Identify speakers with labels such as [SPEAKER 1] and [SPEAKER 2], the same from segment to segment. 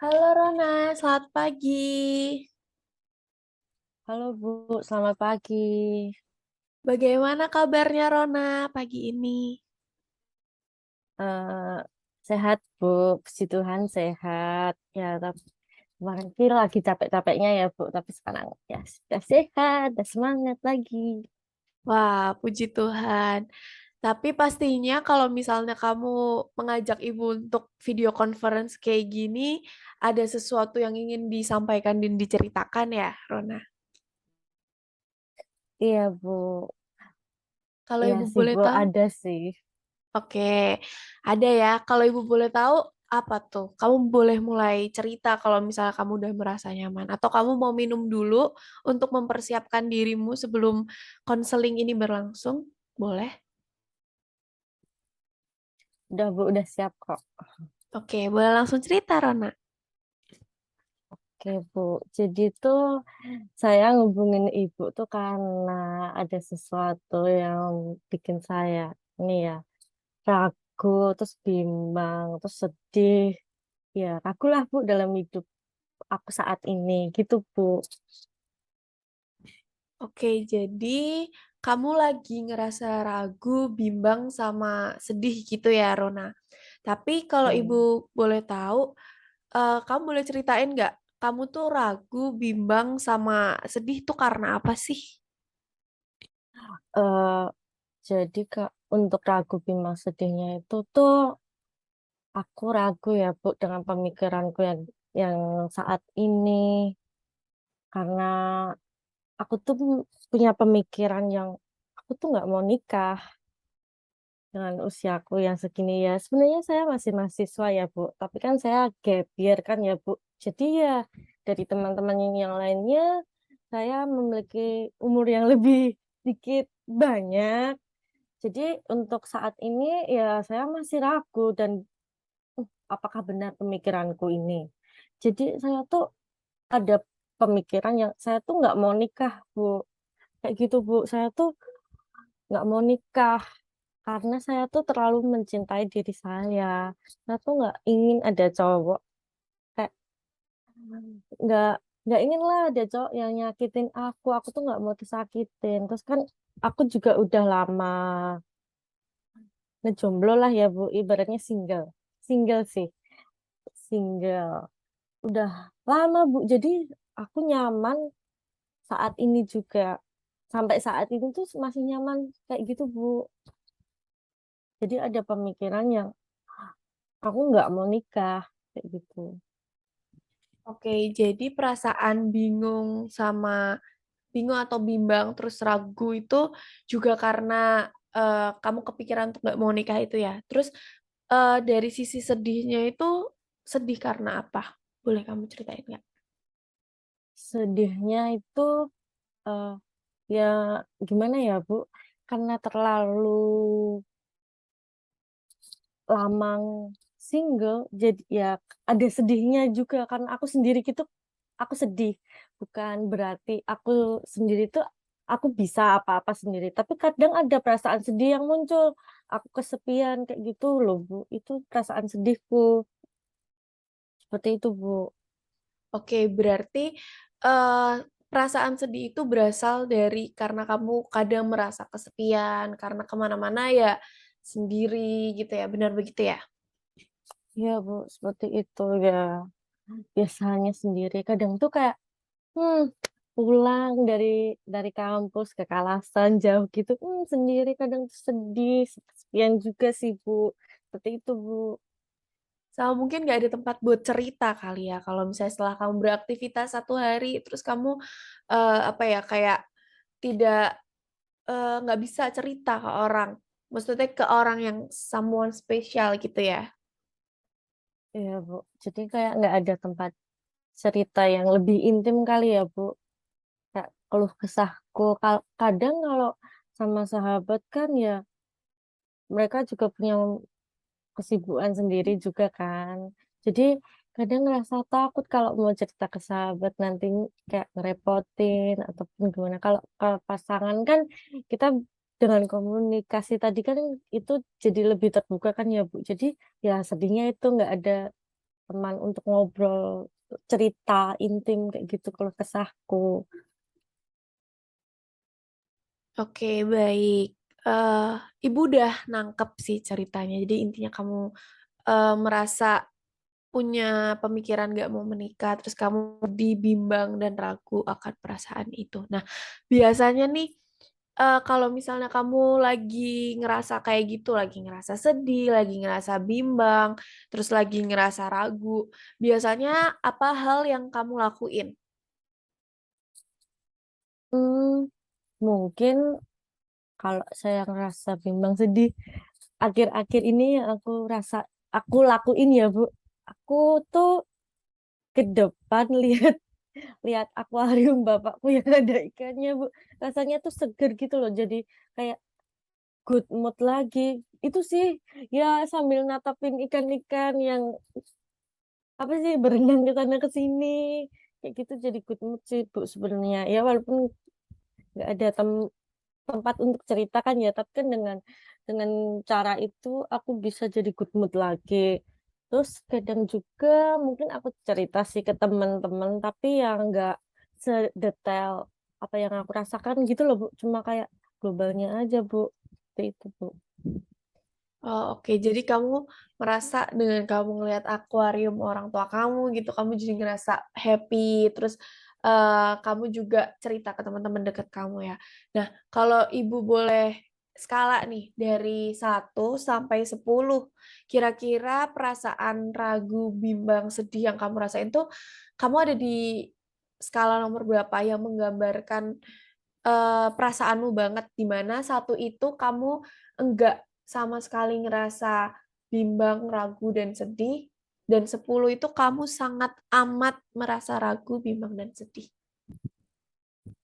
[SPEAKER 1] Halo Rona, selamat pagi.
[SPEAKER 2] Halo Bu, selamat pagi.
[SPEAKER 1] Bagaimana kabarnya Rona pagi ini?
[SPEAKER 2] Eh Sehat Bu, puji Tuhan sehat. Ya, tapi kemarin sih lagi capek-capeknya ya Bu, tapi sekarang ya sudah sehat, dan semangat lagi.
[SPEAKER 1] Wah, puji Tuhan. Tapi pastinya kalau misalnya kamu mengajak ibu untuk video conference kayak gini, ada sesuatu yang ingin disampaikan dan diceritakan ya, Rona?
[SPEAKER 2] Iya Bu,
[SPEAKER 1] Kalau
[SPEAKER 2] iya
[SPEAKER 1] ibu
[SPEAKER 2] sih
[SPEAKER 1] boleh
[SPEAKER 2] Bu,
[SPEAKER 1] tahu,
[SPEAKER 2] ada sih.
[SPEAKER 1] oke, ada ya. Kalau ibu boleh tahu, apa tuh? Kamu boleh mulai cerita kalau misalnya kamu udah merasa nyaman. Atau kamu mau minum dulu untuk mempersiapkan dirimu sebelum konseling ini berlangsung? Boleh?
[SPEAKER 2] Udah Bu, udah siap kok.
[SPEAKER 1] Oke, boleh langsung cerita, Rona.
[SPEAKER 2] Oke Bu, jadi tuh saya ngubungin Ibu tuh karena ada sesuatu yang bikin saya ini ya ragu, terus bimbang, terus sedih. Ya, ragu lah Bu dalam hidup aku saat ini gitu Bu.
[SPEAKER 1] Oke, jadi kamu lagi ngerasa ragu, bimbang, sama sedih gitu ya, Rona. Tapi kalau ibu
[SPEAKER 2] Hmm.
[SPEAKER 1] boleh tahu, kamu boleh ceritain nggak? Kamu tuh ragu, bimbang, sama sedih tuh karena apa sih?
[SPEAKER 2] Eh, jadi Kak, untuk ragu bimbang sedihnya itu tuh aku ragu ya Bu dengan pemikiranku yang saat ini karena aku tuh punya pemikiran yang aku tuh nggak mau nikah dengan usiaku yang segini ya. Sebenarnya saya masih mahasiswa ya Bu, tapi kan saya gap year kan ya Bu. Jadi ya dari teman-teman yang lainnya saya memiliki umur yang lebih sedikit banyak. Jadi untuk saat ini ya saya masih ragu dan apakah benar pemikiranku ini. Jadi saya tuh ada pemikiran yang saya tuh nggak mau nikah Bu. Kayak gitu Bu. Saya tuh nggak mau nikah karena saya tuh terlalu mencintai diri saya. Saya tuh nggak ingin ada cowok kayak nggak nggak ingin lah ada cowok yang nyakitin aku. Aku tuh nggak mau disakitin. Terus kan aku juga udah lama ngejomblo lah ya Bu. Ibaratnya single, single sih, single. Udah lama Bu. Jadi aku nyaman saat ini juga. Sampai saat ini tuh masih nyaman kayak gitu Bu. Jadi ada pemikiran yang aku nggak mau nikah kayak gitu.
[SPEAKER 1] Oke, jadi perasaan bingung atau bimbang terus ragu itu juga karena kamu kepikiran untuk nggak mau nikah itu ya. Terus dari sisi sedihnya itu sedih karena apa? Boleh kamu ceritain nggak?
[SPEAKER 2] Sedihnya itu eh, ya gimana ya Bu? Karena terlalu lama single, jadi ya ada sedihnya juga karena aku sendiri gitu, aku sedih. Bukan berarti aku sendiri tuh aku bisa apa-apa sendiri, tapi kadang ada perasaan sedih yang muncul. Aku kesepian kayak gitu loh Bu. Itu perasaan sedihku. Seperti itu Bu.
[SPEAKER 1] Oke, berarti eh, perasaan sedih itu berasal dari karena kamu kadang merasa kesepian, karena kemana-mana ya sendiri gitu ya, benar begitu ya?
[SPEAKER 2] Ya Bu, seperti itu ya. Biasanya sendiri. Kadang tuh kayak hmm, pulang dari kampus ke Kalasan jauh gitu, sendiri kadang tuh sedih, sepian juga sih Bu. Seperti itu Bu.
[SPEAKER 1] Sama mungkin nggak ada tempat buat cerita kali ya, kalau misalnya setelah kamu beraktivitas satu hari, terus kamu apa ya kayak tidak nggak bisa cerita ke orang, maksudnya ke orang yang someone spesial gitu ya.
[SPEAKER 2] Iya Bu. Jadi kayak nggak ada tempat cerita yang lebih intim kali ya Bu. Kayak keluh kesahku. Kadang kalau sama sahabat kan ya mereka juga punya kesibukan sendiri juga kan. Jadi kadang ngerasa takut kalau mau cerita ke sahabat nanti kayak ngerepotin ataupun gimana. Kalau kalau pasangan kan kita dengan komunikasi tadi kan itu jadi lebih terbuka kan ya Bu. Jadi ya sedihnya itu nggak ada teman untuk ngobrol cerita intim kayak gitu kalau kesahku.
[SPEAKER 1] Oke, baik. Eh, Ibu udah nangkep sih ceritanya. Jadi intinya kamu merasa punya pemikiran gak mau menikah, terus kamu dibimbang dan ragu akan perasaan itu. Nah, biasanya nih, kalau misalnya kamu lagi ngerasa kayak gitu, lagi ngerasa sedih, lagi ngerasa bimbang, terus lagi ngerasa ragu, biasanya apa hal yang kamu lakuin?
[SPEAKER 2] Hmm, mungkin kalau saya ngerasa bimbang sedih akhir-akhir ini yang aku lakuin ya Bu, aku tuh ke depan lihat lihat akuarium bapakku yang ada ikannya Bu, rasanya tuh seger gitu loh, jadi kayak good mood lagi. Itu sih, ya sambil natapin ikan-ikan yang apa sih berenang ke sana ke sini kayak gitu, jadi good mood sih Bu sebenarnya. Ya walaupun nggak ada tempat untuk cerita kan ya, tapi kan dengan cara itu aku bisa jadi good mood lagi. Terus kadang juga mungkin aku cerita sih ke teman-teman, tapi yang nggak sedetail apa yang aku rasakan gitu loh Bu. Cuma kayak globalnya aja Bu. Seperti itu Bu.
[SPEAKER 1] Oh, oke. Jadi kamu merasa dengan kamu ngelihat akuarium orang tua kamu gitu, kamu jadi ngerasa happy. Terus kamu juga cerita ke teman-teman dekat kamu ya. Nah, kalau ibu boleh skala nih dari 1 sampai 10, kira-kira perasaan ragu, bimbang, sedih yang kamu rasain tuh, kamu ada di skala nomor berapa yang menggambarkan perasaanmu banget, di mana 1 itu kamu enggak sama sekali ngerasa bimbang, ragu, dan sedih, dan 10 itu kamu sangat amat merasa ragu, bimbang, dan sedih.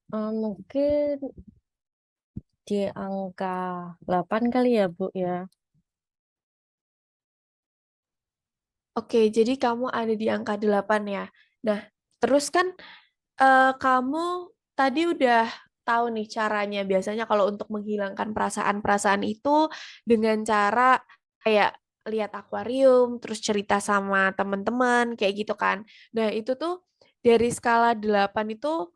[SPEAKER 2] Mungkin di angka 8 kali ya Bu ya.
[SPEAKER 1] Oke, jadi kamu ada di angka 8 ya. Nah, terus kan kamu tadi udah tahu nih caranya. Biasanya kalau untuk menghilangkan perasaan-perasaan itu dengan cara kayak lihat akuarium, terus cerita sama teman-teman, kayak gitu kan. Nah, itu tuh dari skala 8 itu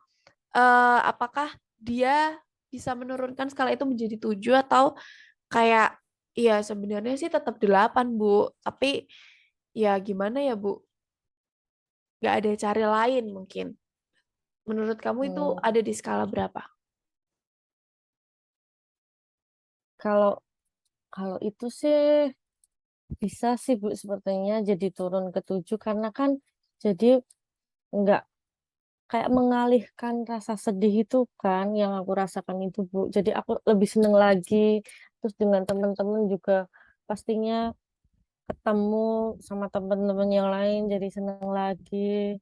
[SPEAKER 1] apakah dia bisa menurunkan skala itu menjadi 7 atau kayak iya sebenarnya sih tetap 8, Bu. Tapi ya gimana ya, Bu? Nggak ada cara lain mungkin. Menurut kamu itu
[SPEAKER 2] Hmm,
[SPEAKER 1] ada di skala berapa?
[SPEAKER 2] kalau kalau itu sih bisa sih Bu sepertinya jadi turun ke 7 karena kan jadi nggak kayak mengalihkan rasa sedih itu kan yang aku rasakan itu Bu. Jadi aku lebih seneng lagi. Terus dengan teman-teman juga pastinya ketemu sama teman-teman yang lain jadi seneng lagi.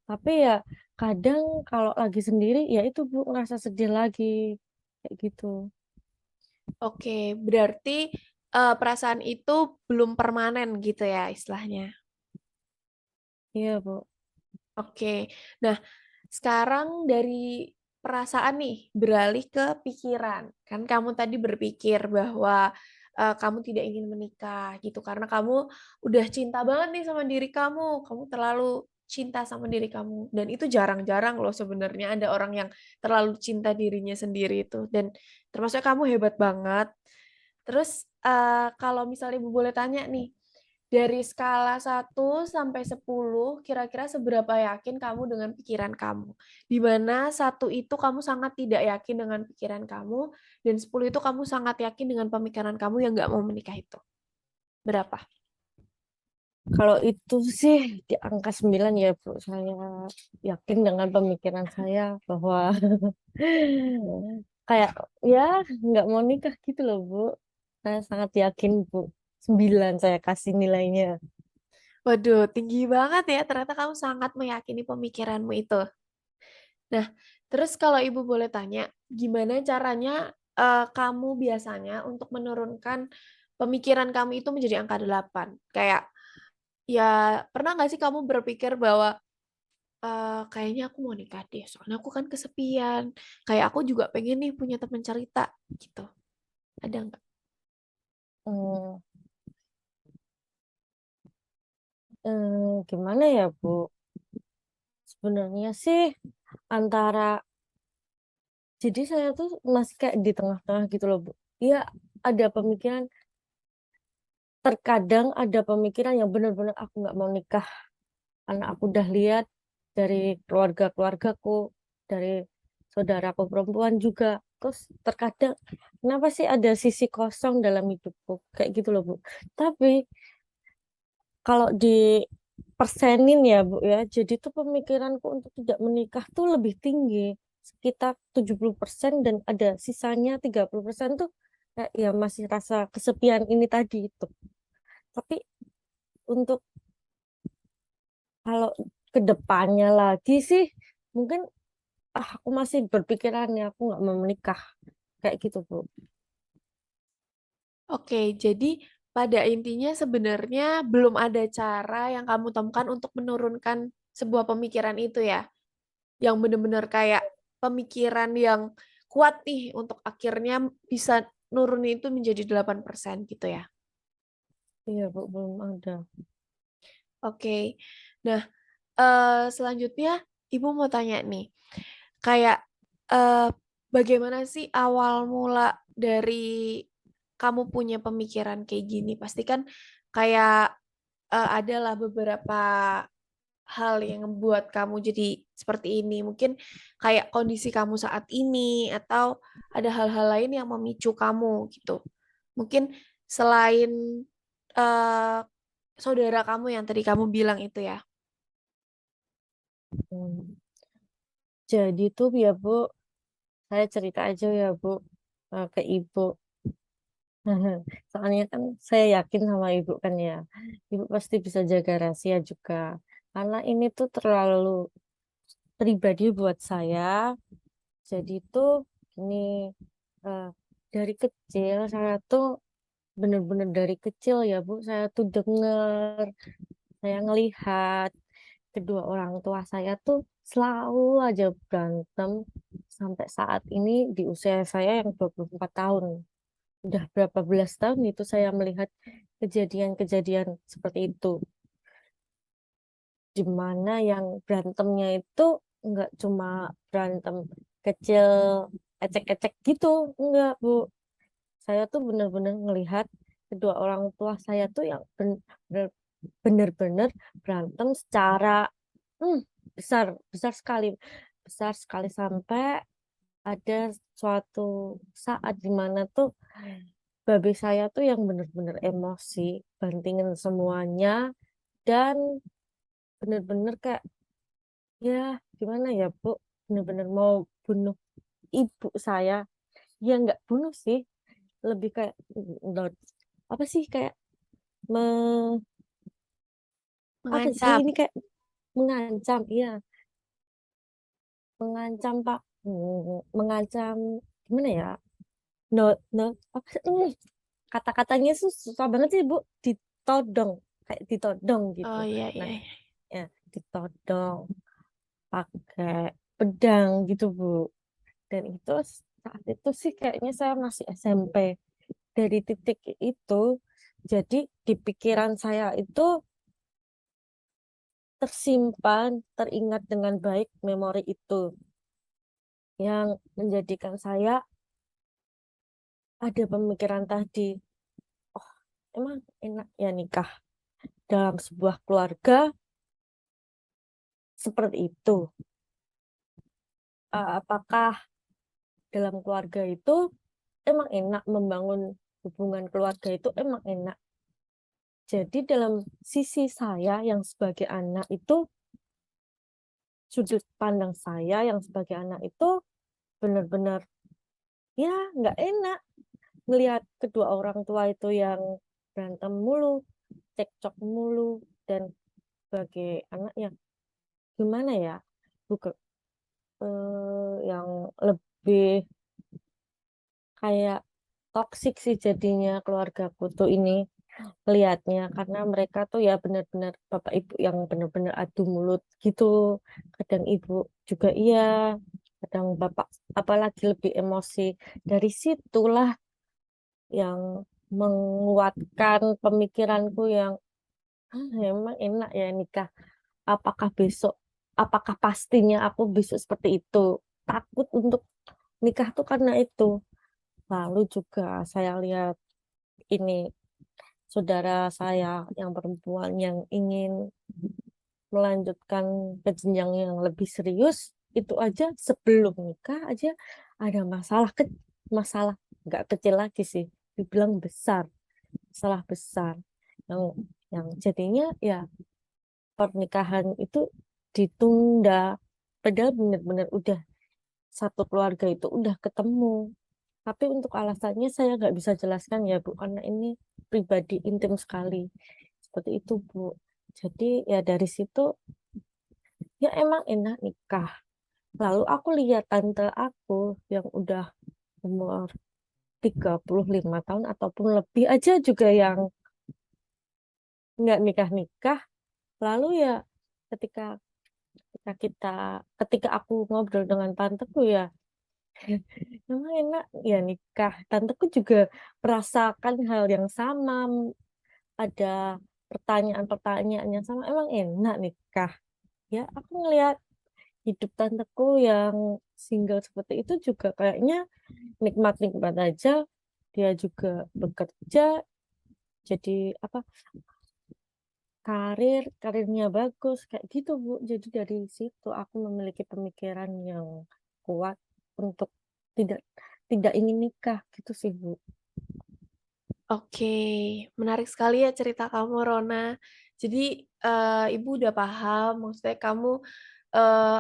[SPEAKER 2] Tapi ya kadang kalau lagi sendiri ya itu Bu ngerasa sedih lagi kayak gitu.
[SPEAKER 1] Oke, berarti perasaan itu belum permanen gitu ya istilahnya.
[SPEAKER 2] Iya Bu.
[SPEAKER 1] Oke, nah sekarang dari perasaan nih beralih ke pikiran. Kan kamu tadi berpikir bahwa kamu tidak ingin menikah gitu karena kamu udah cinta banget nih sama diri kamu. Kamu terlalu cinta sama diri kamu dan itu jarang-jarang loh sebenarnya ada orang yang terlalu cinta dirinya sendiri itu dan termasuk kamu hebat banget. Terus kalau misalnya Ibu boleh tanya nih, dari skala 1 sampai 10, kira-kira seberapa yakin kamu dengan pikiran kamu? Di mana 1 itu kamu sangat tidak yakin dengan pikiran kamu, dan 10 itu kamu sangat yakin dengan pemikiran kamu yang nggak mau menikah itu. Berapa?
[SPEAKER 2] Kalau itu sih di angka 9 ya Bu. Saya yakin dengan pemikiran saya bahwa kayak ya nggak mau nikah gitu loh Bu. Saya sangat yakin Bu. 9 saya kasih nilainya.
[SPEAKER 1] Waduh, tinggi banget ya. Ternyata kamu sangat meyakini pemikiranmu itu. Nah, terus kalau Ibu boleh tanya, gimana caranya kamu biasanya untuk menurunkan pemikiran kamu itu menjadi angka 8? Kayak, ya pernah nggak sih kamu berpikir bahwa kayaknya aku mau nikah deh, soalnya aku kan kesepian. Kayak aku juga pengen nih punya teman cerita gitu. Ada nggak?
[SPEAKER 2] Hmm, Gimana ya Bu? Sebenarnya sih antara, jadi saya tuh masih kayak di tengah-tengah gitu loh Bu. Iya, ada pemikiran, terkadang ada pemikiran yang benar-benar aku nggak mau nikah. Karena aku udah lihat dari keluarga-keluargaku, dari saudaraku perempuan juga. Terus terkadang, kenapa sih ada sisi kosong dalam hidupku? Kayak gitu loh Bu. Tapi kalau di persenin ya Bu ya, jadi tuh pemikiranku untuk tidak menikah tuh lebih tinggi, sekitar 70%, dan ada sisanya 30% tuh kayak ya masih rasa kesepian ini tadi itu. Tapi untuk kalau ke depannya lagi sih mungkin aku masih berpikiran ya aku nggak mau menikah kayak gitu Bu.
[SPEAKER 1] Oke, jadi pada intinya sebenarnya belum ada cara yang kamu temukan untuk menurunkan sebuah pemikiran itu ya, yang benar-benar kayak pemikiran yang kuat nih untuk akhirnya bisa nurunin itu menjadi 8% gitu ya.
[SPEAKER 2] Iya Bu, belum ada.
[SPEAKER 1] Oke. Nah, selanjutnya Ibu mau tanya nih, kayak eh, bagaimana sih awal mula dari kamu punya pemikiran kayak gini? Pasti kan kayak adalah beberapa hal yang membuat kamu jadi seperti ini. Mungkin kayak kondisi kamu saat ini atau ada hal-hal lain yang memicu kamu gitu. Mungkin selain eh, saudara kamu yang tadi kamu bilang itu ya.
[SPEAKER 2] Hmm. Jadi tuh ya Bu, saya cerita aja ya Bu, ke Ibu. Soalnya kan saya yakin sama Ibu kan ya, Ibu pasti bisa jaga rahasia juga. Karena ini tuh terlalu pribadi buat saya. Jadi tuh ini, eh, dari kecil saya tuh bener-bener dari kecil ya Bu, saya tuh denger, saya ngelihat kedua orang tua saya tuh selalu aja berantem sampai saat ini di usia saya yang 24 tahun. Udah berapa belas tahun itu saya melihat kejadian-kejadian seperti itu. Di mana yang berantemnya itu nggak cuma berantem kecil, ecek-ecek gitu, enggak Bu. Saya tuh bener-bener ngelihat kedua orang tua saya tuh yang bener-bener berantem secara hmm, besar, besar sekali sampai ada suatu saat di mana tuh babe saya tuh yang bener-bener emosi, bantingin semuanya, dan bener-bener kayak ya gimana ya Bu, bener-bener mau bunuh ibu saya. Ya nggak bunuh sih, lebih kayak apa sih, kayak me, apa sih
[SPEAKER 1] Mengancam.
[SPEAKER 2] ini, kayak mengancam, iya, mengancam Pak. Mengancam gimana ya, no no apa sih, kata-katanya susah banget sih Bu, ditodong, kayak ditodong gitu.
[SPEAKER 1] Oh iya
[SPEAKER 2] Nah,
[SPEAKER 1] iya, iya.
[SPEAKER 2] ya, ditodong pakai pedang gitu Bu. Dan itu saat itu sih kayaknya saya masih SMP. Dari titik itu, jadi di pikiran saya itu tersimpan, teringat dengan baik memori itu, yang menjadikan saya ada pemikiran tadi, oh emang enak ya nikah dalam sebuah keluarga seperti itu. Apakah dalam keluarga itu emang enak, membangun hubungan keluarga itu emang enak. Jadi dalam sisi saya yang sebagai anak itu, sudut pandang saya yang sebagai anak itu benar-benar ya nggak enak ngelihat kedua orang tua itu yang berantem mulu, cekcok mulu, dan sebagai anak yang gimana ya, bukan, yang lebih kayak toksik sih jadinya keluargaku tuh ini lihatnya, karena mereka tuh ya benar-benar bapak ibu yang benar-benar adu mulut gitu. Kadang ibu juga iya, kadang bapak apalagi lebih emosi. Dari situlah yang menguatkan pemikiranku yang Emang enak ya nikah. Apakah besok, apakah pastinya aku besok seperti itu? Takut untuk nikah tuh karena itu. Lalu juga saya lihat ini saudara saya yang perempuan yang ingin melanjutkan ke jenjang yang lebih serius, itu aja sebelum nikah aja ada masalah nggak kecil lagi sih, dibilang besar, masalah besar yang yang jadinya ya pernikahan itu ditunda. Padahal benar-benar udah satu keluarga itu udah ketemu. Tapi untuk alasannya saya nggak bisa jelaskan ya Bu, karena ini pribadi intim sekali. Seperti itu Bu. Jadi ya dari situ ya emang enak nikah. Lalu aku lihat tante aku yang udah umur 35 tahun ataupun lebih aja juga yang nggak nikah-nikah. Lalu ya ketika ketika kita ketika aku ngobrol dengan tanteku ya emang enak ya nikah. Tanteku juga merasakan hal yang sama. Ada pertanyaan-pertanyaan yang sama. Emang enak nikah. Ya, aku ngelihat hidup tanteku yang single seperti itu juga kayaknya nikmat-nikmat aja. Dia juga bekerja, jadi apa karirnya bagus kayak gitu Bu. Jadi dari situ aku memiliki pemikiran yang kuat untuk tidak tidak ingin nikah gitu sih Bu.
[SPEAKER 1] Oke, menarik sekali ya cerita kamu, Rona. Jadi, Ibu udah paham, maksudnya kamu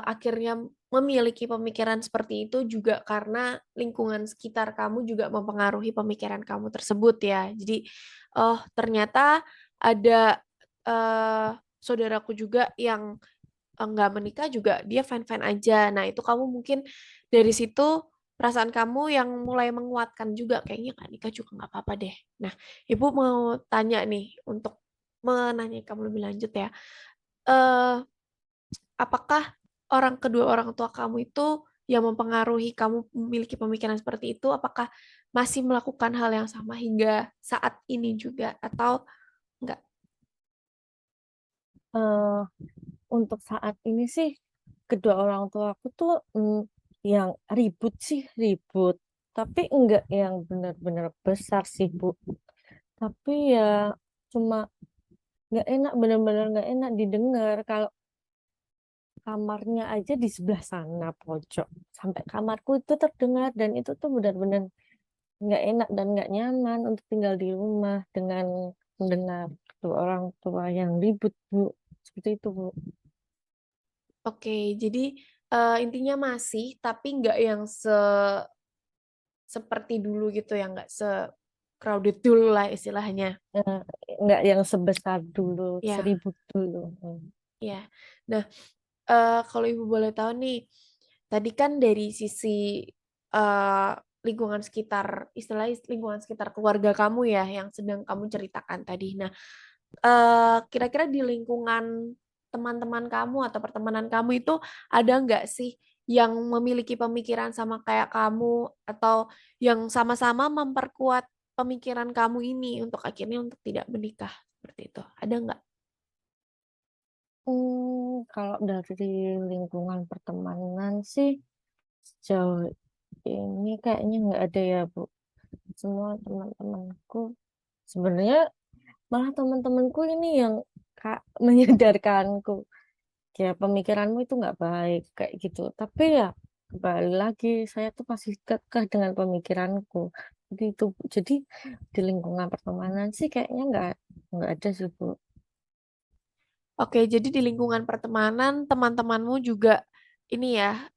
[SPEAKER 1] akhirnya memiliki pemikiran seperti itu juga karena lingkungan sekitar kamu juga mempengaruhi pemikiran kamu tersebut ya. Jadi, oh ternyata ada eh, saudaraku juga yang nggak menikah juga dia fine-fine aja. Nah, itu kamu mungkin dari situ perasaan kamu yang mulai menguatkan juga kayaknya nggak nikah juga nggak apa-apa deh. Nah, Ibu mau tanya nih untuk menanya kamu lebih lanjut ya. Eh, apakah kedua orang tua kamu itu yang mempengaruhi kamu memiliki pemikiran seperti itu, apakah masih melakukan hal yang sama hingga saat ini juga atau enggak?
[SPEAKER 2] Eh, untuk saat ini sih kedua orang tua aku tuh yang ribut sih ribut, tapi enggak yang benar-benar besar sih Bu. Tapi ya cuma nggak enak, benar-benar nggak enak didengar kalau kamarnya aja di sebelah sana pojok sampai kamarku itu terdengar, dan itu tuh benar-benar nggak enak dan nggak nyaman untuk tinggal di rumah dengan mendengar kedua orang tua yang ribut Bu, seperti itu Bu.
[SPEAKER 1] Oke, jadi intinya masih, tapi nggak yang seperti dulu gitu ya, nggak crowded dulu lah istilahnya.
[SPEAKER 2] Eh, nggak yang sebesar dulu,
[SPEAKER 1] Ya,
[SPEAKER 2] seribut dulu.
[SPEAKER 1] ya. Nah, kalau Ibu boleh tahu nih, tadi kan dari sisi eh, lingkungan sekitar, istilahnya lingkungan sekitar keluarga kamu ya, yang sedang kamu ceritakan tadi. Nah, kira-kira di lingkungan teman-teman kamu atau pertemanan kamu itu ada nggak sih yang memiliki pemikiran sama kayak kamu atau yang sama-sama memperkuat pemikiran kamu ini untuk akhirnya untuk tidak menikah seperti itu? Ada nggak?
[SPEAKER 2] Kalau dari lingkungan pertemanan sih sejauh ini kayaknya nggak ada ya Bu. Semua teman-temanku sebenarnya, malah teman-temanku ini yang kak menyadarkanku ya pemikiranmu itu nggak baik kayak gitu. Tapi ya kembali lagi saya tuh masih kekeh dengan pemikiranku. Jadi itu jadi di lingkungan pertemanan sih kayaknya nggak ada sih Bu.
[SPEAKER 1] Oke, jadi di lingkungan pertemanan teman-temanmu juga ini ya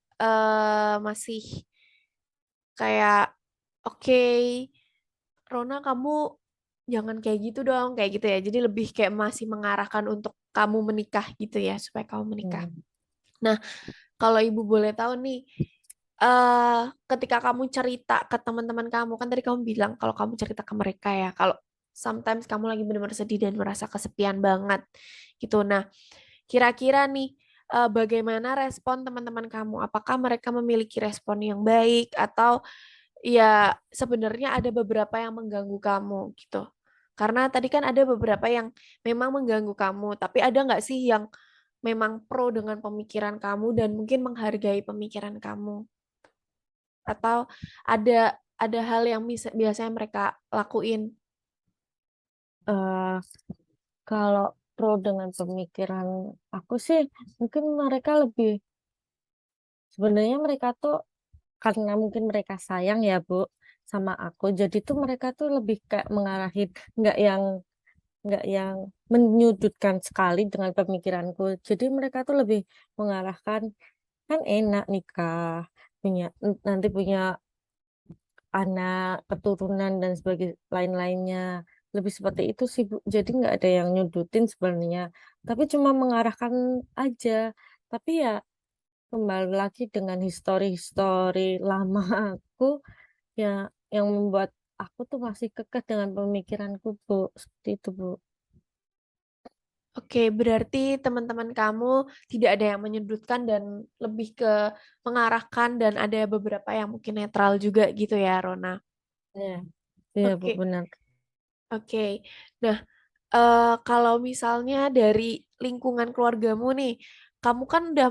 [SPEAKER 1] masih kayak oke, Rona kamu jangan kayak gitu dong, kayak gitu ya. Jadi lebih kayak masih mengarahkan untuk kamu menikah gitu ya, supaya kamu menikah.
[SPEAKER 2] Hmm.
[SPEAKER 1] Nah, kalau ibu boleh tahu nih, eh ketika kamu cerita ke teman-teman kamu, kan tadi kamu bilang kalau kamu cerita ke mereka ya, kalau sometimes kamu lagi benar-benar sedih dan merasa kesepian banget gitu. Nah, kira-kira nih, bagaimana respon teman-teman kamu? Apakah mereka memiliki respon yang baik atau ya sebenarnya ada beberapa yang mengganggu kamu gitu? Karena tadi kan ada beberapa yang memang mengganggu kamu, tapi ada nggak sih yang memang pro dengan pemikiran kamu dan mungkin menghargai pemikiran kamu? Atau ada hal yang biasanya mereka lakuin?
[SPEAKER 2] Eh, kalau pro dengan pemikiran aku sih, mungkin mereka lebih, sebenarnya mereka tuh karena mungkin mereka sayang ya Bu sama aku, jadi tuh mereka tuh lebih kayak mengarahin, nggak yang nggak yang menyudutkan sekali dengan pemikiranku. Jadi mereka tuh lebih mengarahkan, kan enak nikah, punya nanti punya anak, keturunan dan lain-lainnya. Lebih seperti itu sih, Bu. Jadi nggak ada yang nyudutin sebenarnya, tapi cuma mengarahkan aja. Tapi ya kembali lagi dengan histori-histori lama aku, ya yang membuat aku tuh masih kekeh dengan pemikiranku, Bu. Seperti itu, Bu.
[SPEAKER 1] Oke, berarti teman-teman kamu tidak ada yang menyudutkan dan lebih ke mengarahkan dan ada beberapa yang mungkin netral juga gitu ya, Rona.
[SPEAKER 2] Iya, iya, Bu,
[SPEAKER 1] Oke,
[SPEAKER 2] benar.
[SPEAKER 1] oke. Nah, kalau misalnya dari lingkungan keluargamu nih, kamu kan udah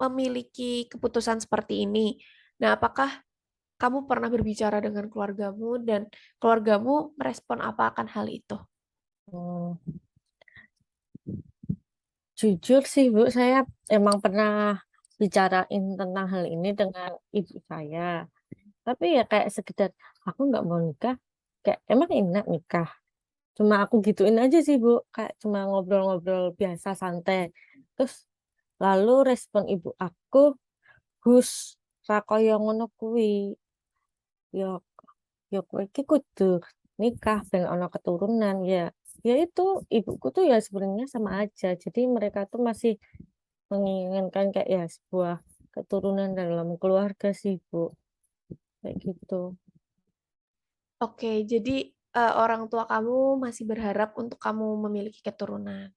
[SPEAKER 1] memiliki keputusan seperti ini. Nah, apakah kamu pernah berbicara dengan keluargamu dan keluargamu merespon apa akan hal itu?
[SPEAKER 2] Hmm, jujur sih, Bu, saya emang pernah bicarain tentang hal ini dengan ibu saya. Tapi ya kayak sekedar, "Aku nggak mau nikah." Kayak, "Emang enak nikah?" Cuma aku gituin aja sih, Bu, kayak cuma ngobrol-ngobrol biasa santai. Terus lalu respon ibu aku, "Hus, ra kaya ngono kuwi. Ya ya kowe iki kudu nikah ben ana keturunan." Ya itu, ibuku tuh ya sebenarnya sama aja. Jadi mereka tuh masih menginginkan kayak ya sebuah keturunan dalam keluarga sih, Bu, kayak gitu.
[SPEAKER 1] Oke, jadi orang tua kamu masih berharap untuk kamu memiliki keturunan.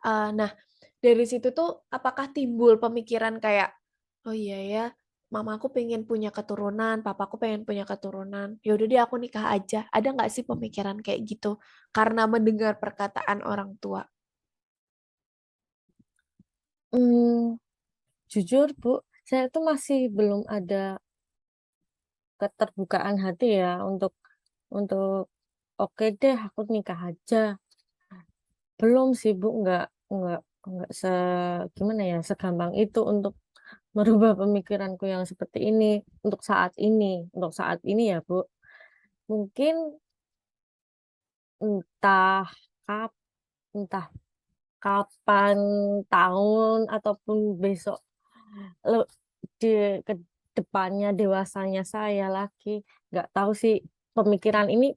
[SPEAKER 1] Nah, dari situ tuh apakah timbul pemikiran kayak, oh iya ya, mamaku pengen punya keturunan, papaku pengen punya keturunan, ya udah deh aku nikah aja. Ada nggak sih pemikiran kayak gitu? Karena mendengar perkataan orang tua.
[SPEAKER 2] Mmm, jujur, Bu, saya tuh masih belum ada keterbukaan hati ya untuk, "Oke deh aku nikah aja." Belum sih, Bu, nggak gimana ya, segampang itu untuk merubah pemikiranku yang seperti ini, untuk saat ini ya, Bu. Mungkin entah kap entah kapan, tahun, ataupun besok le di ke depannya dewasanya saya lagi, nggak tahu sih, pemikiran ini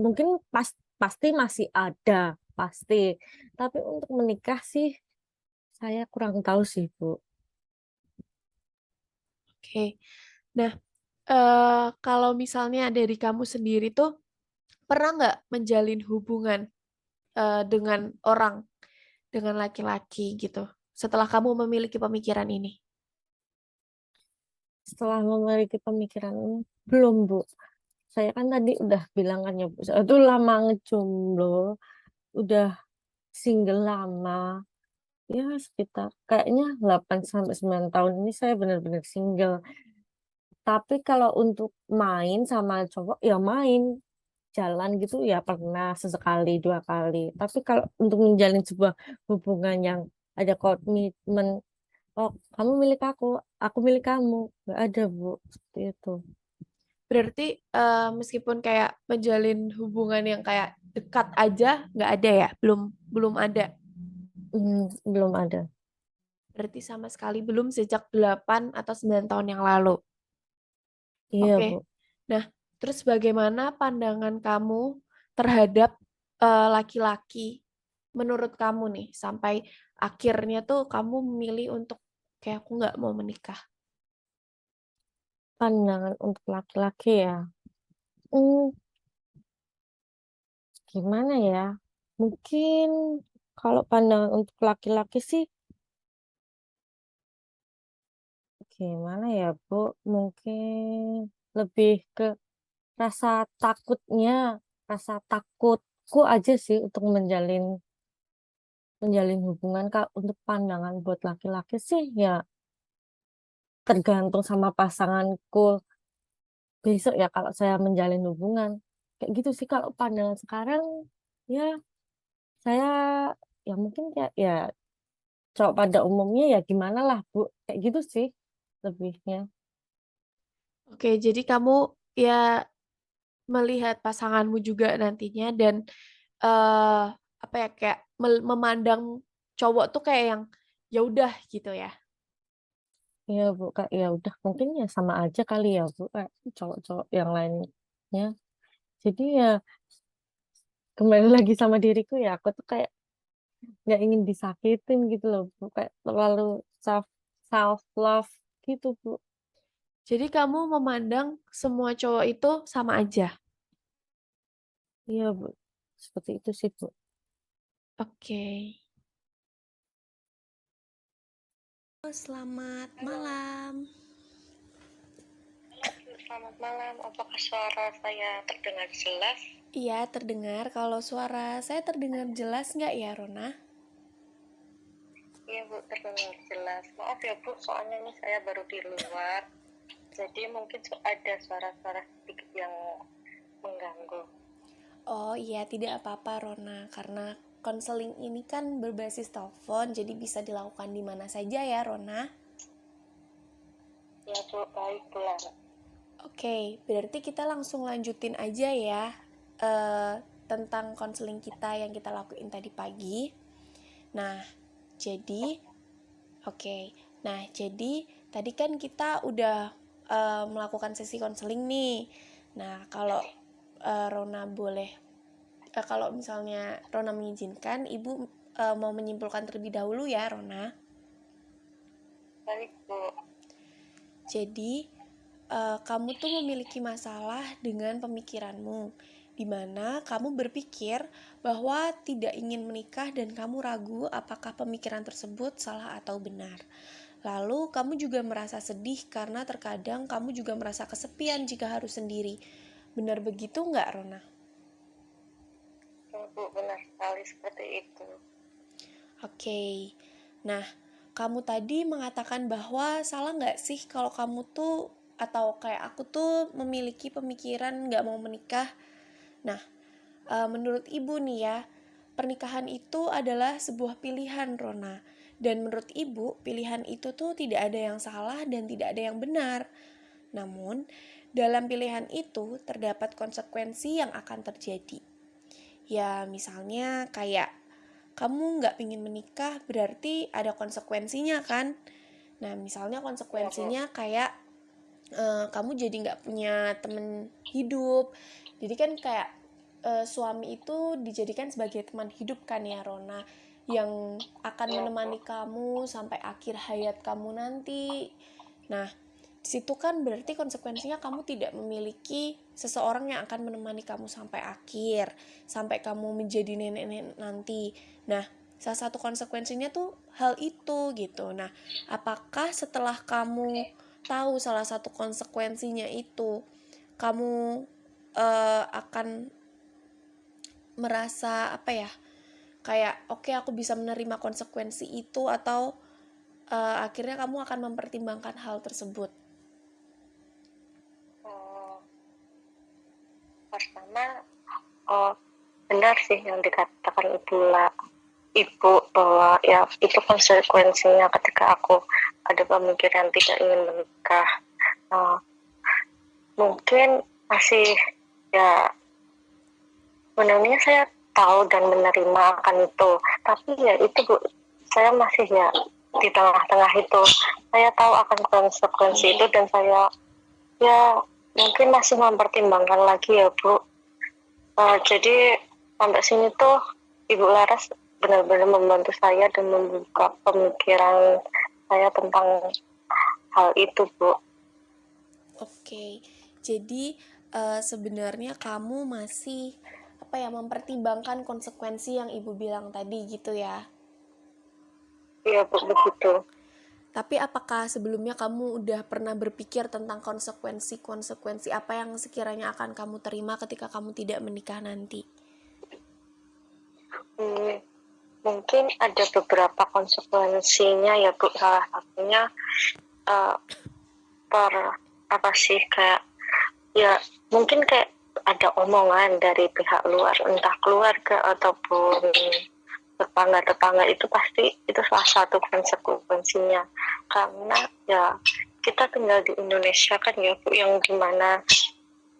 [SPEAKER 2] mungkin pasti masih ada, pasti. Tapi untuk menikah sih saya kurang tahu sih, Bu.
[SPEAKER 1] Oke. Nah, kalau misalnya dari kamu sendiri tuh pernah nggak menjalin hubungan dengan orang, dengan laki-laki gitu, setelah kamu memiliki pemikiran ini?
[SPEAKER 2] Setelah memiliki pemikiran ini belum, Bu. Saya kan tadi udah bilang kan ya, Bu, saya tuh lama ngejomblo, udah single lama, ya sekitar kayaknya 8 sampai 9 tahun ini saya benar-benar single. Tapi kalau untuk main sama cowok, ya main, jalan gitu ya pernah sesekali, 2 kali. Tapi kalau untuk menjalin sebuah hubungan yang ada komitmen, "Oh, kamu milik aku milik kamu." Nggak ada, Bu, seperti itu.
[SPEAKER 1] Berarti meskipun kayak menjalin hubungan yang kayak dekat aja nggak ada ya, belum belum ada.
[SPEAKER 2] Belum ada.
[SPEAKER 1] Berarti sama sekali belum sejak 8 atau 9 tahun yang lalu.
[SPEAKER 2] Iya,
[SPEAKER 1] Oke.
[SPEAKER 2] Bu.
[SPEAKER 1] Nah, terus bagaimana pandangan kamu terhadap laki-laki menurut kamu nih sampai akhirnya tuh kamu memilih untuk kayak aku nggak mau menikah.
[SPEAKER 2] Pandangan untuk laki-laki ya, mmm, gimana ya, mungkin kalau pandangan untuk laki-laki sih, gimana ya, Bu, mungkin lebih ke rasa takutnya, rasa takut. Aku aja sih untuk menjalin menjalin hubungan, Kak. Untuk pandangan buat laki-laki sih ya tergantung sama pasanganku besok ya kalau saya menjalin hubungan. Kayak gitu sih kalau pandangan sekarang ya saya ya mungkin kayak ya cowok pada umumnya ya gimana lah Bu. Kayak gitu sih lebihnya.
[SPEAKER 1] Oke, jadi kamu ya melihat pasanganmu juga nantinya dan eh apa ya kayak memandang cowok tuh kayak yang ya udah gitu ya.
[SPEAKER 2] Ya Bu, Kak, ya udah mungkin ya sama aja kali ya Bu, kayak cowok-cowok yang lainnya. Jadi ya kembali lagi sama diriku ya aku tuh kayak nggak ingin disakitin gitu loh Bu, kayak terlalu self self love gitu Bu.
[SPEAKER 1] Jadi kamu memandang semua cowok itu sama aja.
[SPEAKER 2] Iya Bu, seperti itu sih Bu.
[SPEAKER 1] Oke. Selamat
[SPEAKER 3] Halo,
[SPEAKER 1] malam.
[SPEAKER 3] selamat malam. Apakah suara saya terdengar jelas?
[SPEAKER 1] Iya, terdengar. Kalau suara saya terdengar jelas nggak ya, Rona?
[SPEAKER 3] Iya, Bu, terdengar jelas. Maaf ya, Bu, soalnya ini saya baru di luar. Jadi mungkin ada suara-suara sedikit yang mengganggu.
[SPEAKER 1] Oh iya, tidak apa-apa, Rona. Karena konseling ini kan berbasis telepon, jadi bisa dilakukan di mana saja ya, Rona.
[SPEAKER 3] Ya, Bu, baik, Bu Lara.
[SPEAKER 1] Oke, berarti kita langsung lanjutin aja ya tentang konseling kita yang kita lakuin tadi pagi. Nah, jadi, oke. Nah, jadi tadi kan kita udah melakukan sesi konseling nih. Nah, kalau Rona boleh, kalau misalnya Rona mengizinkan, Ibu mau menyimpulkan terlebih dahulu ya, Rona.
[SPEAKER 3] Baik, Bu.
[SPEAKER 1] Jadi, kamu tuh memiliki masalah dengan pemikiranmu, di mana kamu berpikir bahwa tidak ingin menikah dan kamu ragu apakah pemikiran tersebut salah atau benar. Lalu, kamu juga merasa sedih karena terkadang kamu juga merasa kesepian jika harus sendiri. Benar begitu nggak, Rona?
[SPEAKER 3] Ya, Bu, benar sekali seperti itu.
[SPEAKER 1] Oke, nah kamu tadi mengatakan bahwa salah nggak sih kalau kamu tuh atau kayak aku tuh memiliki pemikiran nggak mau menikah. Nah, menurut ibu nih ya, pernikahan itu adalah sebuah pilihan, Rona. Dan menurut ibu, pilihan itu tuh tidak ada yang salah dan tidak ada yang benar. Namun, dalam pilihan itu terdapat konsekuensi yang akan terjadi. Ya, misalnya kayak kamu nggak pingin menikah berarti ada konsekuensinya kan. Nah, misalnya
[SPEAKER 3] Ya, Bu.
[SPEAKER 1] konsekuensinya kayak kamu jadi nggak punya temen hidup. Jadi kan kayak suami itu dijadikan sebagai teman hidup kan ya, Rona, yang akan
[SPEAKER 3] Ya, Bu.
[SPEAKER 1] menemani kamu sampai akhir hayat kamu nanti. Nah, di situ kan berarti konsekuensinya kamu tidak memiliki seseorang yang akan menemani kamu sampai akhir, sampai kamu menjadi nenek-nenek nanti. Nah, salah satu konsekuensinya tuh hal itu gitu. Nah, apakah setelah kamu tahu salah satu konsekuensinya itu, kamu akan merasa apa ya? Kayak oke, aku bisa menerima konsekuensi itu atau akhirnya kamu akan mempertimbangkan hal tersebut.
[SPEAKER 3] Oh, pertama, oh, benar sih yang dikatakan Ibu bahwa ya itu konsekuensinya ketika aku ada pemikiran tidak ingin menikah. Nah, mungkin masih ya sebenarnya saya tahu dan menerima akan itu, tapi ya itu Bu, saya masih ya di tengah-tengah itu. Saya tahu akan konsekuensi itu dan saya ya mungkin masih mempertimbangkan lagi ya Bu. Jadi sampai sini tuh Ibu Laras benar-benar membantu saya dan membuka pemikiran saya tentang hal itu, Bu.
[SPEAKER 1] Oke, jadi sebenarnya kamu masih apa ya mempertimbangkan konsekuensi yang ibu bilang tadi gitu ya.
[SPEAKER 3] Iya, Bu, begitu.
[SPEAKER 1] Tapi apakah sebelumnya kamu udah pernah berpikir tentang konsekuensi-konsekuensi apa yang sekiranya akan kamu terima ketika kamu tidak menikah nanti?
[SPEAKER 3] Hmm, mungkin ada beberapa konsekuensinya ya Bu. Salah satunya eh, apa sih, kayak ya mungkin kayak ada omongan dari pihak luar, entah keluarga ataupun tetangga-tetangga, itu pasti itu salah satu konsekuensinya. Karena ya kita tinggal di Indonesia kan ya Bu, yang dimana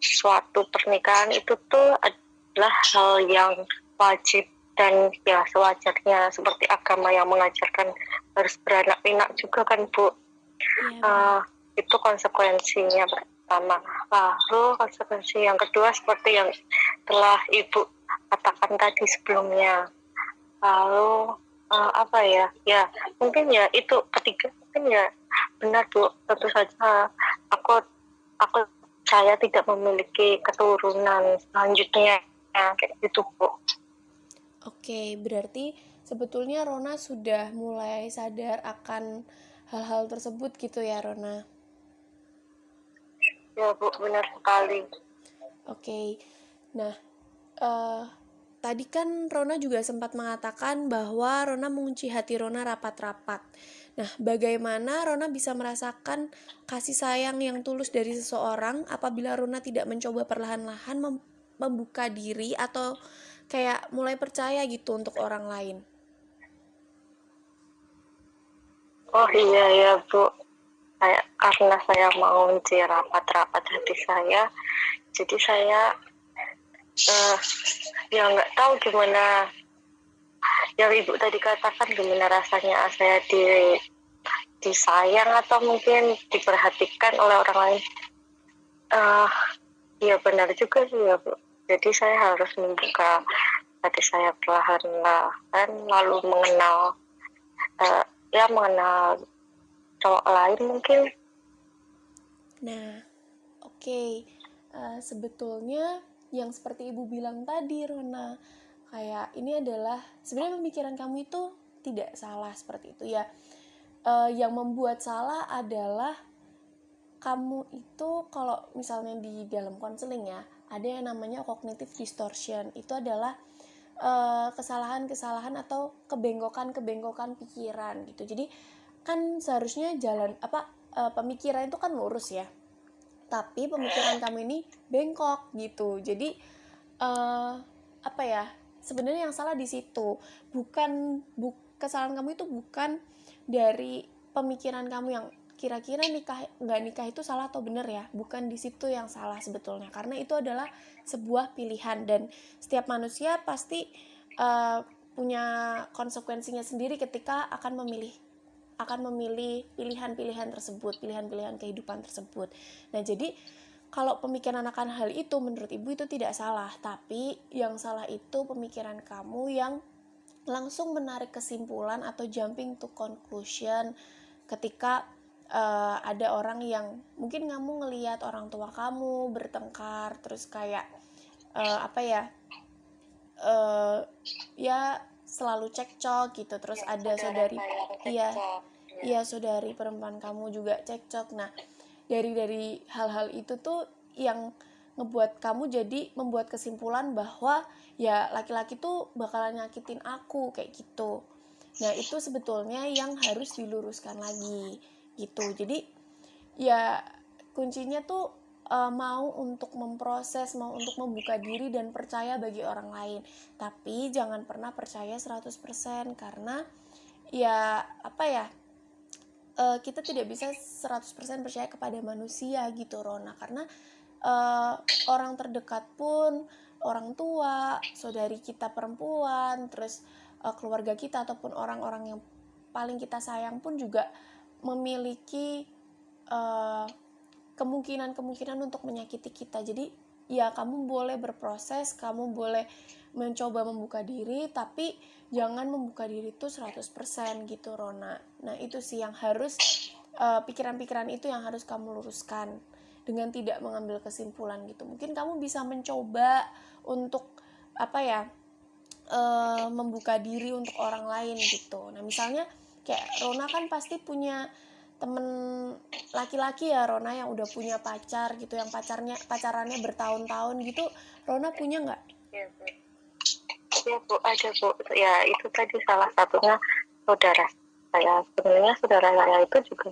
[SPEAKER 3] suatu pernikahan itu tuh adalah hal yang wajib dan ya sewajarnya, seperti agama yang mengajarkan harus beranak pinak juga kan Bu.
[SPEAKER 1] Iya,
[SPEAKER 3] Itu konsekuensinya pertama. Lalu konsekuensi yang kedua seperti yang telah Ibu katakan tadi sebelumnya. Lalu apa ya? Ya mungkin ya itu ketiga, mungkin ya benar Bu. Tentu saja aku aku saya tidak memiliki keturunan selanjutnya, kayak gitu Bu.
[SPEAKER 1] Oke, berarti sebetulnya Rona sudah mulai sadar akan hal-hal tersebut gitu ya, Rona?
[SPEAKER 3] Ya Bu, benar sekali.
[SPEAKER 1] Oke, nah tadi kan Rona juga sempat mengatakan bahwa Rona mengunci hati Rona rapat-rapat. Nah, bagaimana Rona bisa merasakan kasih sayang yang tulus dari seseorang apabila Rona tidak mencoba perlahan-lahan membuka diri atau kayak mulai percaya gitu untuk orang lain?
[SPEAKER 3] Oh iya ya Bu, kayak karena saya mau mengunci rapat-rapat hati saya, jadi saya ya nggak tahu gimana yang Ibu tadi katakan, gimana rasanya saya disayang atau mungkin diperhatikan oleh orang lain. Ya benar juga sih ya Bu, jadi saya harus membuka hati saya perlahan-lahan, lalu mengenal cowok lain mungkin.
[SPEAKER 1] Nah, oke. Sebetulnya yang seperti Ibu bilang tadi, Rona, kayak ini adalah sebenarnya pemikiran kamu itu tidak salah seperti itu ya. Yang membuat salah adalah kamu itu kalau misalnya di dalam konseling ya, ada yang namanya cognitive distortion. Itu adalah kesalahan-kesalahan atau kebengkokan-kebengkokan pikiran gitu. Jadi kan seharusnya jalan pemikiran itu kan lurus ya, tapi pemikiran kamu ini bengkok gitu. Jadi apa ya, sebenarnya yang salah di situ, kesalahan kamu itu bukan dari pemikiran kamu yang kira-kira nikah nggak nikah itu salah atau benar ya, bukan di situ yang salah sebetulnya, karena itu adalah sebuah pilihan dan setiap manusia pasti punya konsekuensinya sendiri ketika akan memilih pilihan-pilihan tersebut, pilihan-pilihan kehidupan tersebut. Nah, jadi kalau pemikiran akan hal itu menurut Ibu itu tidak salah, tapi yang salah itu pemikiran kamu yang langsung menarik kesimpulan atau jumping to conclusion ketika ada orang yang mungkin kamu ngelihat orang tua kamu bertengkar, terus kayak ya selalu cekcok gitu, terus
[SPEAKER 3] Ya,
[SPEAKER 1] ada
[SPEAKER 3] saudara
[SPEAKER 1] saudari,
[SPEAKER 3] saya
[SPEAKER 1] iya
[SPEAKER 3] cekcok.
[SPEAKER 1] iya saudari perempuan kamu juga cekcok. Nah, dari hal-hal itu tuh yang ngebuat kamu jadi membuat kesimpulan bahwa ya laki-laki tuh bakalan nyakitin aku kayak gitu. Nah, itu sebetulnya yang harus diluruskan lagi gitu. Jadi ya kuncinya tuh mau untuk memproses, mau untuk membuka diri dan percaya bagi orang lain. Tapi jangan pernah percaya 100% karena ya apa ya, kita tidak bisa 100% percaya kepada manusia gitu Rona, karena orang terdekat pun, orang tua, saudari kita perempuan, terus keluarga kita ataupun orang-orang yang paling kita sayang pun juga memiliki kemungkinan-kemungkinan untuk menyakiti kita. Jadi ya kamu boleh berproses, kamu boleh mencoba membuka diri, tapi jangan membuka diri itu 100% gitu Rona. Nah itu sih yang harus pikiran-pikiran itu yang harus kamu luruskan dengan tidak mengambil kesimpulan gitu. Mungkin kamu bisa mencoba untuk membuka diri untuk orang lain gitu. Nah misalnya kayak Rona kan pasti punya temen laki-laki ya Rona yang udah punya pacar gitu, yang pacarannya bertahun-tahun gitu. Rona punya nggak?
[SPEAKER 3] Ya, Ya Bu, ada Bu. Ya itu tadi salah satunya saudara saya. Sebenarnya saudara saya itu juga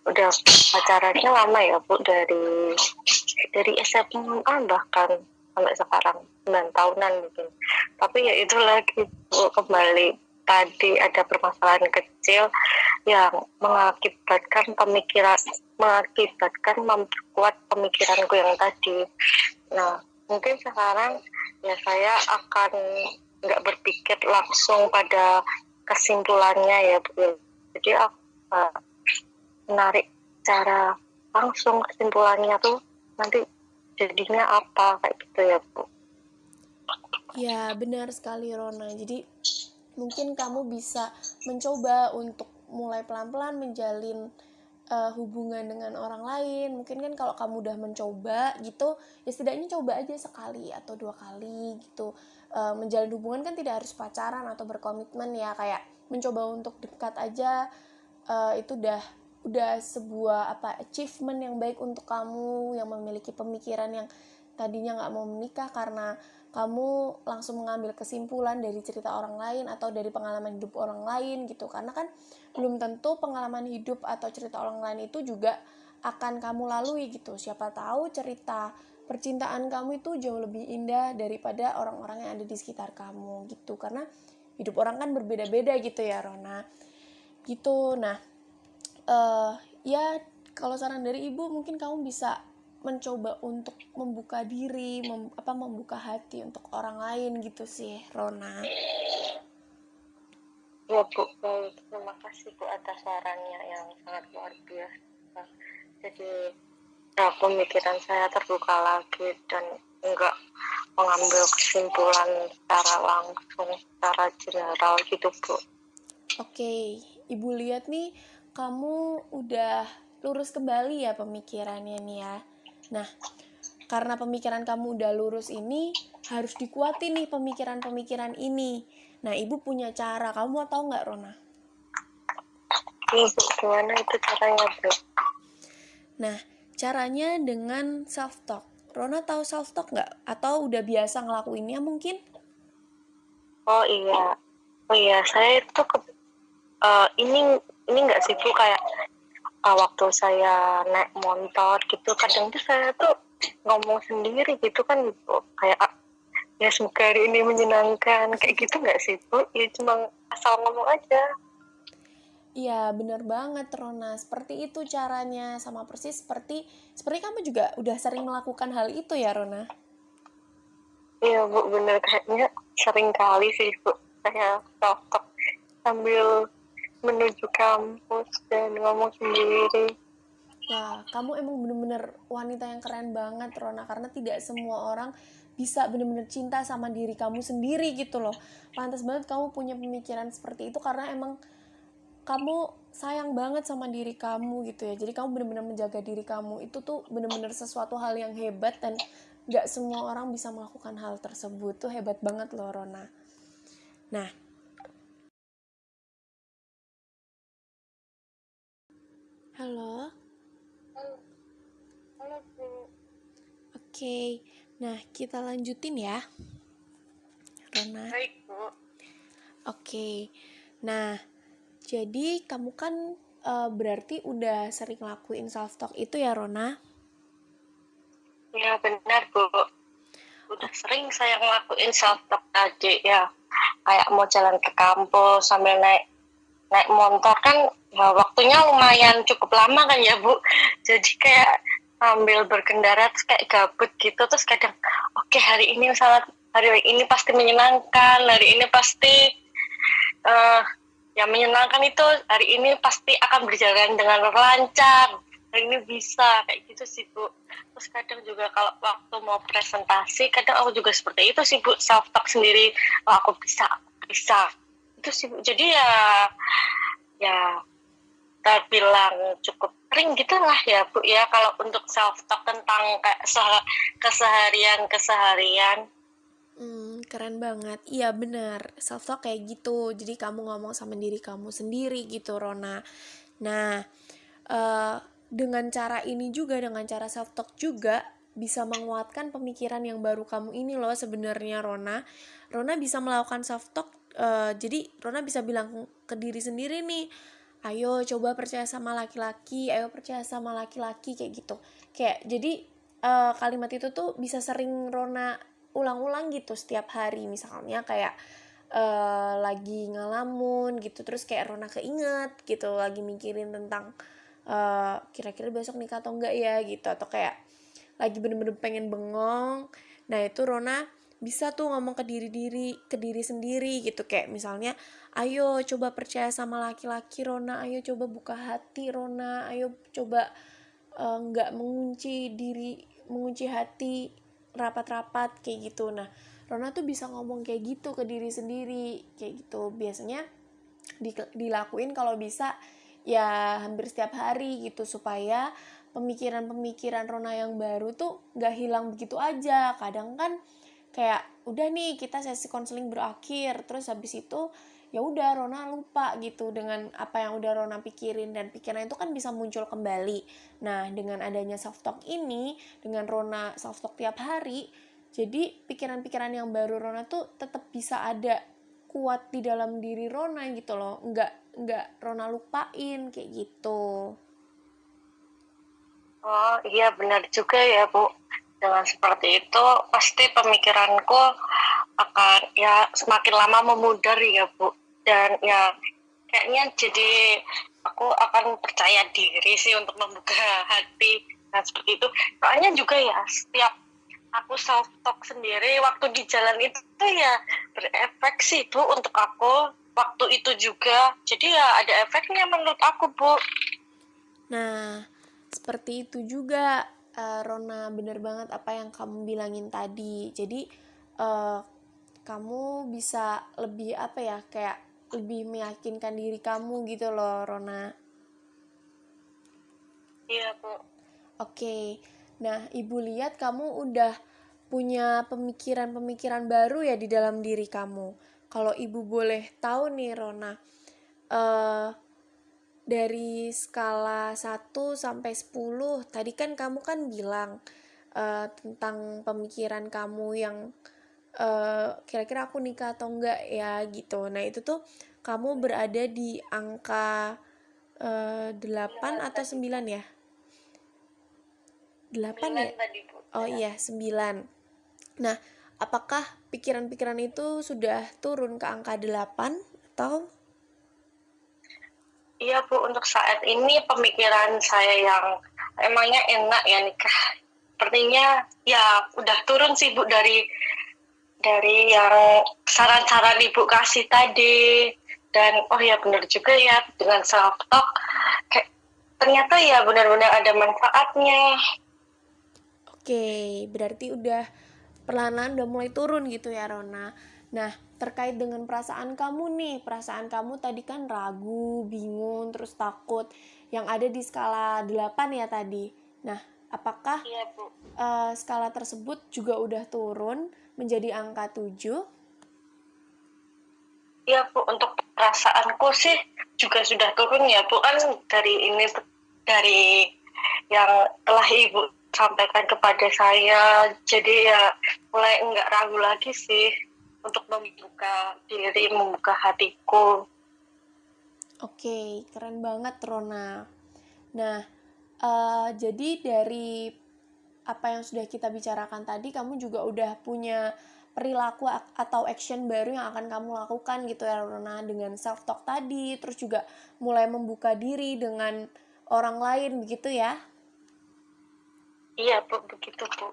[SPEAKER 3] udah pacarannya lama ya Bu, dari SMA bahkan sampai sekarang 9 tahunan mungkin. Tapi ya itu lagi Bu, kembali tadi ada permasalahan kecil yang mengakibatkan memperkuat pemikiranku yang tadi. Nah, mungkin sekarang ya saya akan nggak berpikir langsung pada kesimpulannya ya Bu. Jadi aku menarik cara langsung kesimpulannya tuh nanti jadinya apa kayak gitu ya Bu.
[SPEAKER 1] Ya, benar sekali Rona. Jadi mungkin kamu bisa mencoba untuk mulai pelan-pelan menjalin hubungan dengan orang lain. Mungkin kan kalau kamu udah mencoba gitu, ya setidaknya coba aja sekali atau 2 kali gitu. Menjalin hubungan kan tidak harus pacaran atau berkomitmen ya, kayak mencoba untuk dekat aja, itu udah sebuah achievement yang baik untuk kamu yang memiliki pemikiran yang tadinya nggak mau menikah karena kamu langsung mengambil kesimpulan dari cerita orang lain atau dari pengalaman hidup orang lain gitu. Karena kan belum tentu pengalaman hidup atau cerita orang lain itu juga akan kamu lalui gitu. Siapa tahu cerita percintaan kamu itu jauh lebih indah daripada orang-orang yang ada di sekitar kamu gitu. Karena hidup orang kan berbeda-beda gitu ya Rona. Gitu. Nah, ya kalau saran dari ibu mungkin kamu bisa mencoba untuk membuka diri, membuka hati untuk orang lain gitu sih, Rona.
[SPEAKER 3] Ya Bu, baik. Terima kasih Bu atas sarannya yang sangat luar biasa. Jadi pemikiran saya terbuka lagi dan enggak mengambil kesimpulan secara langsung, secara general gitu Bu.
[SPEAKER 1] Oke, Ibu lihat nih kamu udah lurus kembali ya pemikirannya nih ya. Nah, karena pemikiran kamu udah lurus ini, harus dikuatin nih pemikiran-pemikiran ini. Nah, Ibu punya cara, kamu mau tahu nggak, Rona?
[SPEAKER 3] Ibu, gimana itu caranya, Bu?
[SPEAKER 1] Nah, caranya dengan self-talk. Rona tahu self-talk nggak? Atau udah biasa ngelakuinnya mungkin?
[SPEAKER 3] Oh iya, saya itu ini nggak sih Bu, kayak waktu saya naik motor gitu, kadang tuh saya tuh ngomong sendiri gitu kan Bu, kayak ya semoga hari ini menyenangkan kayak gitu nggak sih Bu? Ya cuma asal ngomong aja.
[SPEAKER 1] Iya, bener banget Rona. Seperti itu caranya, sama persis seperti kamu juga udah sering melakukan hal itu ya Rona?
[SPEAKER 3] Iya Bu, bener, kayaknya sering kali sih Bu saya self-talk sambil menuju kampus dan ngomong sendiri.
[SPEAKER 1] Wah, kamu emang bener-bener wanita yang keren banget Rona, karena tidak semua orang bisa bener-bener cinta sama diri kamu sendiri gitu loh. Pantas banget kamu punya pemikiran seperti itu karena emang kamu sayang banget sama diri kamu gitu ya. Jadi kamu bener-bener menjaga diri kamu. Itu tuh bener-bener sesuatu hal yang hebat dan gak semua orang bisa melakukan hal tersebut. Tuh hebat banget loh Rona. Nah, halo.
[SPEAKER 3] Halo Bu.
[SPEAKER 1] Oke. Nah, kita lanjutin ya, Rona.
[SPEAKER 3] Baik Bu.
[SPEAKER 1] Oke. Nah, jadi kamu kan berarti udah sering lakuin self-talk itu ya, Rona?
[SPEAKER 3] Ya benar Bu. Udah sering saya ngelakuin self-talk tadi ya. Kayak mau jalan ke kampus sambil naik motor kan ya, waktunya lumayan cukup lama kan ya Bu. Jadi kayak sambil berkendara terus kayak gabut gitu, terus kadang oke, hari ini pasti menyenangkan, hari ini pasti yang menyenangkan itu, hari ini pasti akan berjalan dengan lancar, hari ini bisa kayak gitu sih Bu. Terus kadang juga kalau waktu mau presentasi kadang aku juga seperti itu sih Bu, self talk sendiri, aku bisa itu sih Bu. Jadi ya terbilang cukup sering gitulah ya Bu ya kalau untuk self talk tentang kayak keseharian.
[SPEAKER 1] Keren banget. Iya benar, self-talk kayak gitu. Jadi kamu ngomong sama diri kamu sendiri gitu, Rona. Nah, dengan cara ini juga, dengan cara self-talk juga, bisa menguatkan pemikiran yang baru kamu ini loh sebenarnya Rona. Rona bisa melakukan self talk, jadi Rona bisa bilang ke diri sendiri nih, ayo coba percaya sama laki-laki, ayo percaya sama laki-laki kayak gitu. Kayak jadi kalimat itu tuh bisa sering Rona ulang-ulang gitu setiap hari, misalnya kayak lagi ngalamun gitu, terus kayak Rona keinget gitu, lagi mikirin tentang kira-kira besok nikah atau enggak ya gitu, atau kayak lagi bener-bener pengen bengong. Nah itu Rona bisa tuh ngomong ke diri sendiri gitu, kayak misalnya ayo coba percaya sama laki-laki Rona, ayo coba buka hati Rona, ayo coba nggak mengunci hati rapat-rapat kayak gitu. Nah Rona tuh bisa ngomong kayak gitu ke diri sendiri kayak gitu, biasanya dilakuin kalau bisa ya hampir setiap hari gitu, supaya pemikiran-pemikiran Rona yang baru tuh gak hilang begitu aja. Kadang kan kayak udah nih kita sesi konseling berakhir, terus habis itu ya udah Rona lupa gitu dengan apa yang udah Rona pikirin, dan pikiran itu kan bisa muncul kembali. Nah dengan adanya self talk ini, dengan Rona self talk tiap hari, jadi pikiran-pikiran yang baru Rona tuh tetap bisa ada, kuat di dalam diri Rona gitu loh, nggak Rona lupain kayak gitu.
[SPEAKER 3] Oh iya benar juga ya Bu. Dengan seperti itu pasti pemikiranku akan ya semakin lama memudar ya Bu. Dan ya kayaknya jadi aku akan percaya diri sih untuk membuka hati. Nah seperti itu. Soalnya juga ya setiap aku self talk sendiri waktu di jalan itu ya berefek sih Bu untuk aku waktu itu juga. Jadi ya ada efeknya menurut aku Bu.
[SPEAKER 1] Nah seperti itu juga Rona, bener banget apa yang kamu bilangin tadi. Jadi kamu bisa lebih apa ya, kayak lebih meyakinkan diri kamu gitu loh Rona.
[SPEAKER 3] Iya Bu.
[SPEAKER 1] Oke, nah Ibu lihat kamu udah punya pemikiran-pemikiran baru ya di dalam diri kamu. Kalau Ibu boleh tahu nih Rona, eh dari skala 1 sampai 10, tadi kan kamu kan bilang tentang pemikiran kamu yang kira-kira aku nikah atau enggak ya gitu. Nah itu tuh kamu berada di angka 8 atau 9 ya? 8 ya?
[SPEAKER 3] Tadi Bu.
[SPEAKER 1] Oh iya, 9. Nah, apakah pikiran-pikiran itu sudah turun ke angka 8 atau?
[SPEAKER 3] Iya Bu, untuk saat ini pemikiran saya yang emangnya enak ya nikah. Sepertinya ya udah turun sih Bu dari yang saran-saran Ibu kasih tadi. Dan oh ya benar juga ya dengan self talk kayak ternyata ya benar-benar ada manfaatnya.
[SPEAKER 1] Oke, berarti udah perlahan-lahan udah mulai turun gitu ya Rona. Nah, terkait dengan perasaan kamu nih, perasaan kamu tadi kan ragu, bingung, terus takut, yang ada di skala 8 ya tadi. Nah, apakah
[SPEAKER 3] Iya Bu.
[SPEAKER 1] skala tersebut juga udah turun menjadi angka 7?
[SPEAKER 3] Iya Bu, untuk perasaanku sih juga sudah turun ya Bu, kan dari yang telah Ibu sampaikan kepada saya, jadi ya mulai enggak ragu lagi sih untuk membuka diri, membuka hatiku.
[SPEAKER 1] Oke, keren banget Rona. Nah, jadi dari apa yang sudah kita bicarakan tadi, kamu juga udah punya perilaku atau action baru yang akan kamu lakukan gitu ya Rona, dengan self talk tadi, terus juga mulai membuka diri dengan orang lain begitu ya.
[SPEAKER 3] Iya Bu, begitu Bu.